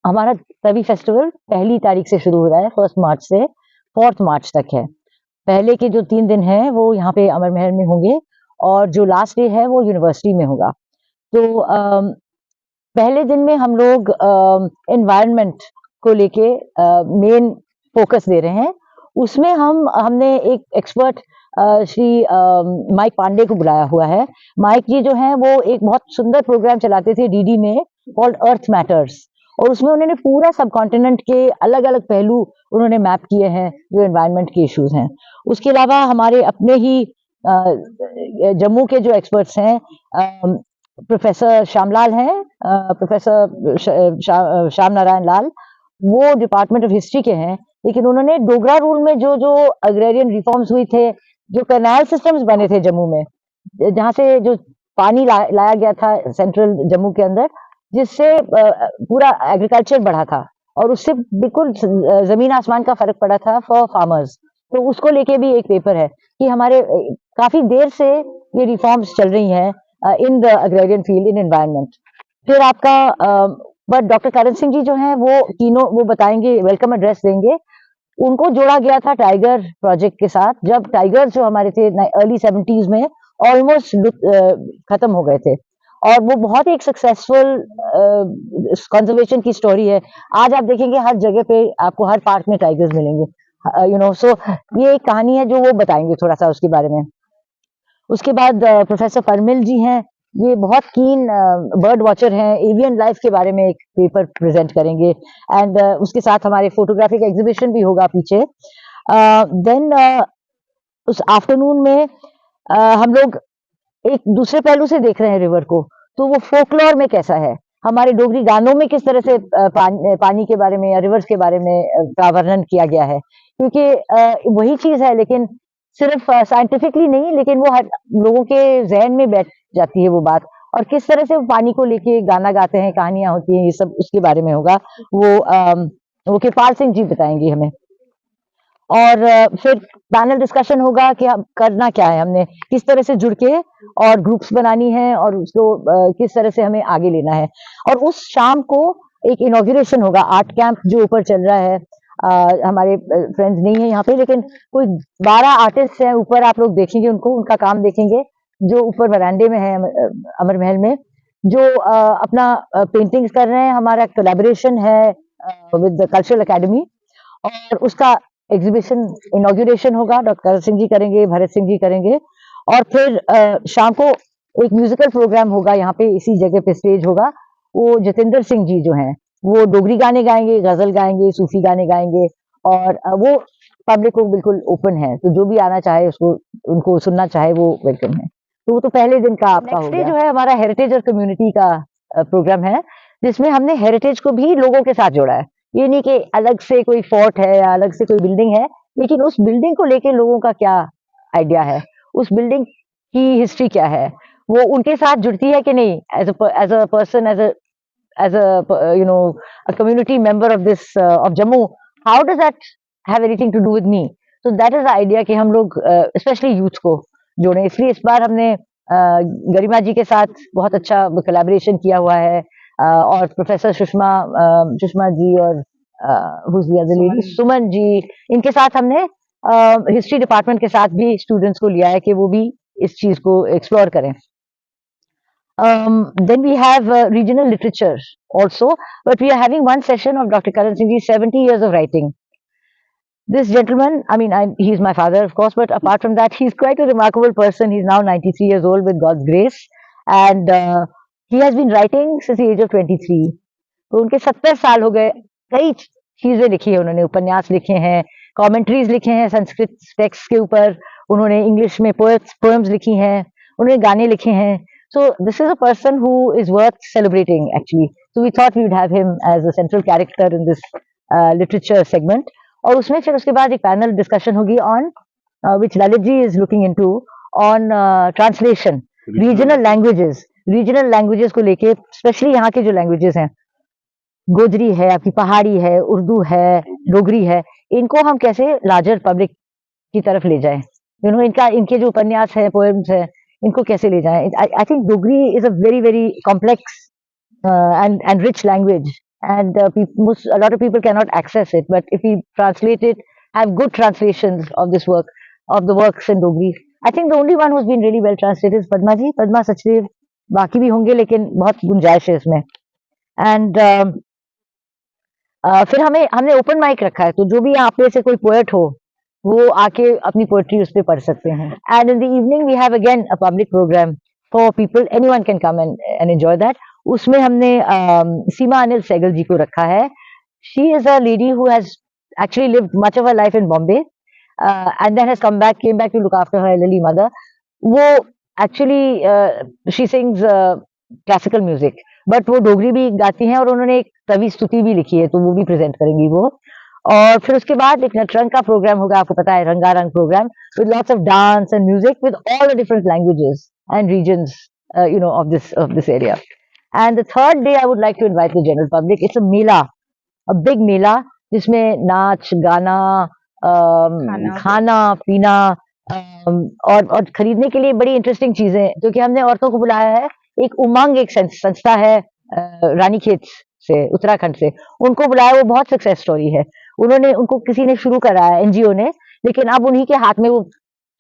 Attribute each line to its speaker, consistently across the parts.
Speaker 1: हमारा तवी फेस्टिवल 1 तारीख से शुरू हो रहा है, 1 मार्च से 4 मार्च तक है। पहले के जो 3 दिन हैं वो यहाँ पे अमर महल में होंगे और जो लास्ट डे है वो यूनिवर्सिटी में होगा। तो पहले दिन में हम लोग एनवायरनमेंट को लेके मेन फोकस दे रहे हैं। उसमें हमने एक एक्सपर्ट श्री माइक पांडे को बुलाया हुआ है। माइक जी जो हैं वो एक बहुत सुंदर प्रोग्राम चलाते थे डीडी में कॉल्ड अर्थ मैटर्स, और उसमें उन्होंने पूरा सब कॉन्टिनेंट के अलग अलग पहलू उन्होंने मैप किए हैं जो एनवायरनमेंट के इश्यूज हैं। उसके अलावा हमारे अपने ही जम्मू के जो एक्सपर्ट्स हैं प्रोफेसर श्यामलाल हैं, प्रोफेसर श्याम नारायण लाल, वो डिपार्टमेंट ऑफ हिस्ट्री के हैं, लेकिन उन्होंने डोगरा रूल में जो जो अग्रेरियन रिफॉर्म्स हुई थे, जो कैनाल सिस्टम्स बने थे जम्मू में, जहाँ से जो पानी लाया गया था सेंट्रल जम्मू के अंदर, जिससे पूरा एग्रीकल्चर बढ़ा था और उससे बिल्कुल जमीन आसमान का फर्क पड़ा था फॉर फार्मर्स। तो उसको लेके भी एक पेपर है कि हमारे काफी देर से ये रिफॉर्म्स चल रही हैं in the agrarian field in environment. फिर आपका बट डॉक्टर करण सिंह जी जो हैं वो बताएंगे, वेलकम एड्रेस देंगे। उनको जोड़ा गया था टाइगर प्रोजेक्ट के साथ, जब टाइगर जो हमारे थे अर्ली 70s में ऑलमोस्ट खत्म हो गए थे, और वो बहुत ही एक सक्सेसफुल कंजर्वेशन की स्टोरी है। आज आप देखेंगे हर जगह पे आपको हर पार्क में टाइगर्स मिलेंगे, सो ये एक कहानी है जो वो बताएंगे थोड़ा सा उसके बारे में। उसके बाद प्रोफेसर परमिल जी हैं, ये बहुत कीन बर्ड वॉचर हैं, एवियन लाइफ के बारे में एक पेपर प्रेजेंट करेंगे, एंड उसके साथ हमारे फोटोग्राफी का एग्जीबिशन भी होगा पीछे। देन उस आफ्टरनून में हम लोग एक दूसरे पहलू से देख रहे हैं रिवर को, तो वो फोकलोर में कैसा है, हमारे डोगरी गानों में किस तरह से पानी के बारे में या रिवर्स के बारे में का वर्णन किया गया है, क्योंकि वही चीज है लेकिन सिर्फ साइंटिफिकली नहीं, लेकिन वो हर लोगों के जहन में बैठ जाती है वो बात, और किस तरह से वो पानी को लेके गाना गाते हैं, कहानियां होती हैं, ये सब उसके बारे में होगा। वो कृपाल सिंह जी बताएंगे हमें। और फिर पैनल डिस्कशन होगा कि हम करना क्या है, हमने किस तरह से जुड़ के और ग्रुप्स बनानी है और उसको किस तरह से हमें आगे लेना है। और उस शाम को एक इनॉग्रेशन होगा आर्ट कैंप जो ऊपर चल रहा है। हमारे फ्रेंड्स नहीं है यहाँ पे, लेकिन कोई 12 आर्टिस्ट हैं ऊपर, आप लोग देखेंगे उनको, उनका काम देखेंगे, जो ऊपर वरांडे में है अमर महल में, जो अपना पेंटिंग्स कर रहे हैं। हमारा कोलैबोरेशन है विद द कल्चरल एकेडमी, और उसका एग्जीबिशन इनॉग्रेशन होगा, डॉक्टर करण सिंह जी करेंगे, भरत सिंह जी करेंगे। और फिर शाम को एक म्यूजिकल प्रोग्राम होगा यहाँ पे, इसी जगह पे स्टेज होगा। वो जतेंद्र सिंह जी जो हैं वो डोगरी गाने गाएंगे, गजल गाएंगे, सूफी गाने गाएंगे, और वो पब्लिक को बिल्कुल ओपन है, तो जो भी आना चाहे उसको, उनको सुनना चाहे वो वेलकम है। तो वो तो पहले दिन का आपका हो गया। जो है हमारा हेरिटेज और कम्युनिटी का प्रोग्राम है, जिसमें हमने हेरिटेज को भी लोगों के साथ जोड़ा है। ये नहीं कि अलग से कोई फोर्ट है या अलग से कोई बिल्डिंग है, लेकिन उस बिल्डिंग को लेके लोगों का क्या आइडिया है, उस बिल्डिंग की हिस्ट्री क्या है, वो उनके साथ जुड़ती है कि नहीं, as a person, as a community member of this of Jammu, how does that have anything to do with me? So that is the idea कि हम लोग especially youth को जोड़ें। इसलिए इस बार हमने गरिमा जी के साथ बहुत अच्छा कोलैबोरेशन किया हुआ है, और प्रोफेसर सुषमा जी और सुमन जी, इनके साथ हमने हिस्ट्री डिपार्टमेंट के साथ भी स्टूडेंट्स को लिया है कि वो भी इस चीज को एक्सप्लोर करें। Then we have regional literature also, but we are having one session of Dr. Karan Singh Ji's 70 years of writing. This gentleman, I mean, he's my father, of course, but apart from that, he's quite a remarkable person. He's now 93 years old with God's grace, and he has been writing since the age of 23. तो उनके 70 साल हो गए, कई चीजें लिखी है उन्होंने, उपन्यास लिखे हैं, कमेंट्रीज लिखे हैं संस्कृत टेक्स्ट के ऊपर, उन्होंने इंग्लिश में पोएम्स लिखी हैं, उन्होंने गाने लिखे हैं। So this is a person who is worth celebrating actually. So we thought we would have him as a central character in this literature segment. और उसमें फिर उसके बाद एक पैनल डिस्कशन होगी on which Lalit ji is looking into on translation, regional languages को लेके, specially यहाँ के जो लैंग्वेजेस हैं, गोजरी है, आपकी पहाड़ी है, उर्दू है, डोगरी है, इनको हम कैसे लार्जर पब्लिक की तरफ ले जाएं, इनके जो उपन्यास है, पोएम्स है, इनको कैसे ले जाएं। I think Dogri is a very very complex and rich language, and a lot of people cannot access it. But if we translate it, have good translations of this work, of the works in Dogri. I think the only one who's been really well translated is Padma ji, Padma Sachdev. बाकी भी होंगे लेकिन बहुत गुंजाइश है इसमें. And फिर हमने ओपन माइक रखा है, तो जो भी आप में से कोई पोएट हो वो आके अपनी पोएट्री उस पे पढ़ सकते हैं. And in the evening we have again a public programme for people, anyone can come and enjoy that. उसमें हमने सीमा अनिल सहगल जी को रखा है. She is a lady who has actually lived much of her life in Bombay, and then has came back to look after her elderly mother. वो actually she sings classical music, but वो डोगरी भी गाती हैं और उन्होंने एक कवि स्तुति भी लिखी है, तो वो भी प्रेजेंट करेंगी वो. और फिर उसके बाद एक नटरंग का प्रोग्राम होगा, आपको पता है रंगारंग programme, with lots of dance and music with all the different languages and regions of this area. And the third day I would like to invite the general public. It's a mela, a big mela, जिसमें नाच गाना, खाना पीना, और खरीदने के लिए बड़ी इंटरेस्टिंग चीजें, जो कि हमने औरतों को बुलाया है. एक उमंग एक संस्था है रानीखेत से, उत्तराखंड से, उनको बुलाया. वो बहुत सक्सेस स्टोरी है. उनको किसी ने शुरू करा है, एनजीओ ने, लेकिन अब उन्हीं के हाथ में वो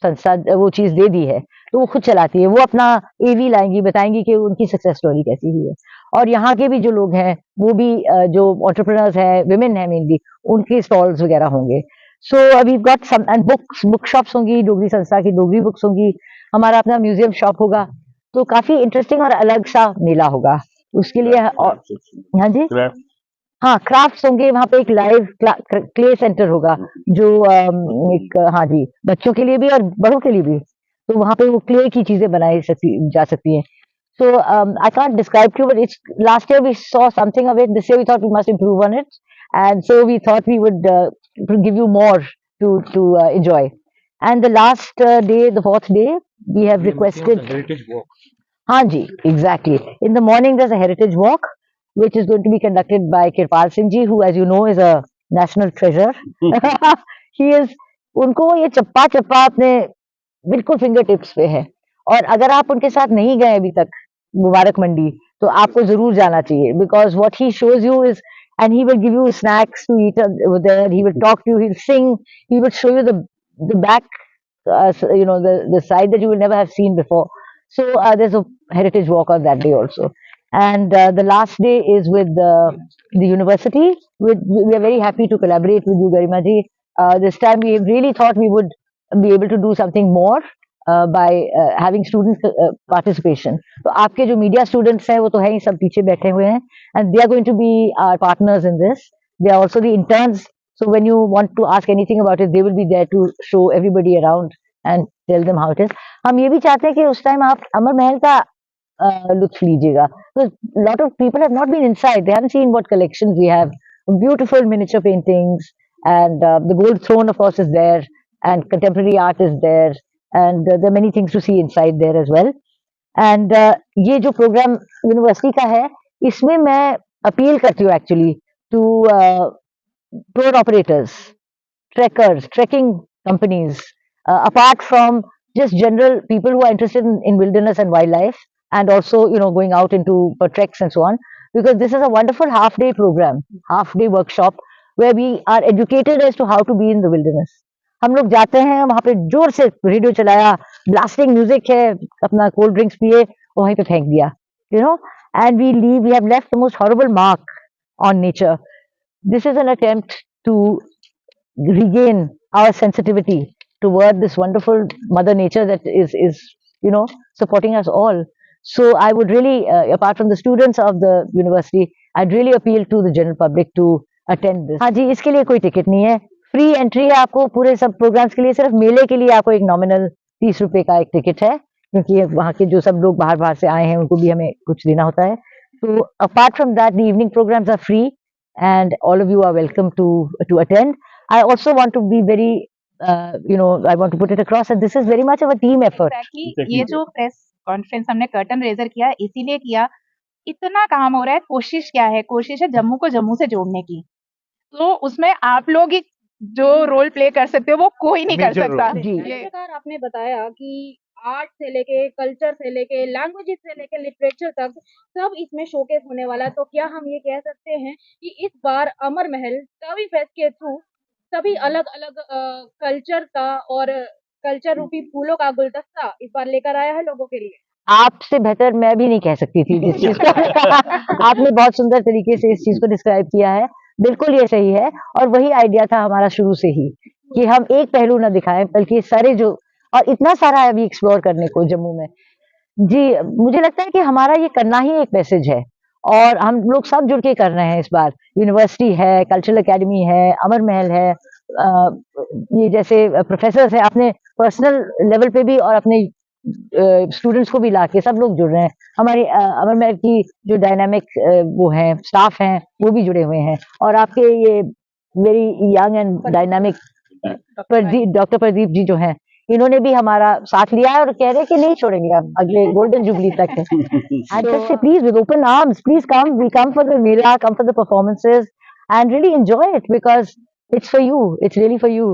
Speaker 1: संस्था वो चीज दे दी है, तो वो खुद चलाती है. वो अपना एवी लाएंगी, बताएंगी कि उनकी सक्सेस स्टोरी कैसी हुई है. और यहाँ के भी जो लोग हैं वो भी जो एंटरप्रेन्योर्स हैं, विमेन है मेनली, उनके स्टॉल्स वगैरह होंगे. So we got some and book shops होंगी, डोगरी संस्था की डोगरी बुक्स होंगी, हमारा अपना म्यूजियम शॉप होगा. तो काफी इंटरेस्टिंग और अलग सा मेला होगा. उसके लिए हाँ जी, हाँ क्राफ्ट्स होंगे वहाँ पे. एक लाइव क्ले सेंटर होगा जो एक, हाँ जी, बच्चों के लिए भी और बड़ों के लिए भी. तो वहाँ पे वो क्ले की चीजें बनाई जा सकती हैं. So I can't describe to you, but it's last year we saw something of it. This year we thought we must improve on it, and so we thought we would give you more to enjoy. And the last day, the fourth day, we have requested heritage walk. Hanji, exactly. In the morning there's a heritage walk, which is going to be conducted by Kirpal Singh ji, who, as you know, is a national treasure. He is. उनको ये चप्पा चप्पा अपने बिल्कुल finger tips पे है. और अगर आप उनके साथ नहीं गए अभी तक मुबारक मंडी, तो आपको जरूर जाना चाहिए, because what he shows you is, and he will give you snacks to eat there, he will talk to you, he will sing, he will show you the back, the side that you will never have seen before. So there's a heritage walk on that day also. And the last day is with the university. We are very happy to collaborate with you, Garima ji. This time we really thought we would be able to do something more by having student participation. तो आपके जो media students हैं वो तो है ही, सब पीछे बैठे हुए हैं, and they are going to be our partners in this. They are also the interns. So when you want to ask anything about it, they will be there to show everybody around and tell them how it is. हम ये भी चाहते हैं कि उस time आप अमर महल का लुत्फ लीजिएगा. Because a lot of people have not been inside. They haven't seen what collections we have. Beautiful miniature paintings, and the gold throne, of course, is there, and contemporary art is there, and there are many things to see inside there as well. And ये जो programme university का है, इसमें मैं appeal करती हूँ actually to tour operators, trekkers, trekking companies, apart from just general people who are interested in wilderness and wildlife, and also going out into for treks and so on, because this is a wonderful half-day program, half-day workshop where we are educated as to how to be in the wilderness. हम लोग जाते हैं वहां पे, जोर से radio चलाया, blasting music है, अपना कोल्ड ड्रिंक्स पिए, वहीं पे फेंक दिया, and we have left the most horrible mark on nature. This is an attempt to regain our sensitivity toward this wonderful mother nature that is supporting us all. So I would really, apart from the students of the university, I'd really appeal to the general public to attend this. हाँ जी, इसके लिए कोई ticket नहीं है, free entry है आपको पूरे सब प्रोग्राम्स के लिए. सिर्फ मेले के लिए आपको एक नॉमिनल 30 रुपए का एक टिकट है, क्योंकि वहाँ के जो सब लोग बाहर से आए हैं उनको भी हमें कुछ देना होता है. तो apart from that, the evening programmes are free, and all of you are welcome to attend. I also want to be very I want to put it across that this is very much of a team effort.
Speaker 2: ये जो press conference हमने curtain raiser किया, इसीलिए किया, इतना काम हो रहा है. कोशिश क्या है? कोशिश है जम्मू को जम्मू से जोड़ने की. तो उसमें आप लोग ही जो रोल प्ले कर सकते हो वो कोई नहीं कर सकता.
Speaker 3: जिस प्रकार आपने बताया कि आर्ट से लेके, कल्चर से लेके, लैंग्वेजेस से लेके लिटरेचर तक सब इसमें शोकेस होने वाला है। तो क्या हम ये कह सकते हैं कि इस बार अमर महल कवि फेस्ट के थ्रू सभी अलग-अलग कल्चर का और कल्चर रूपी फूलों का गुलदस्ता इस बार लेकर आया है लोगों के लिए?
Speaker 1: आपसे बेहतर मैं भी नहीं कह सकती थी जिस चीज को आपने बहुत सुंदर तरीके से इस चीज को डिस्क्राइब किया है। बिल्कुल ये सही है और वही आइडिया था हमारा शुरू से ही कि हम एक पहलू ना दिखाएं बल्कि सारे जो और इतना सारा है अभी एक्सप्लोर करने को जम्मू में। जी, मुझे लगता है कि हमारा ये करना ही एक मैसेज है और हम लोग सब जुड़ के कर रहे हैं इस बार। यूनिवर्सिटी है, कल्चरल एकेडमी है, अमर महल है, ये जैसे प्रोफेसर्स हैं अपने पर्सनल लेवल पे भी और अपने स्टूडेंट्स को भी लाके सब लोग जुड़ रहे हैं। हमारी अमर महल की जो डायनामिक वो हैं स्टाफ हैं वो भी जुड़े हुए हैं और आपके ये very young and dynamic doctor Pradeep ji जो हैं इन्होंने भी हमारा साथ लिया है और कह रहे हैं कि नहीं छोड़ेंगे हम अगले गोल्डन जुबली तक है। And just say please with open arms, please come. We come for the mela, come for the performances, and really enjoy it because it's for you. It's really for you.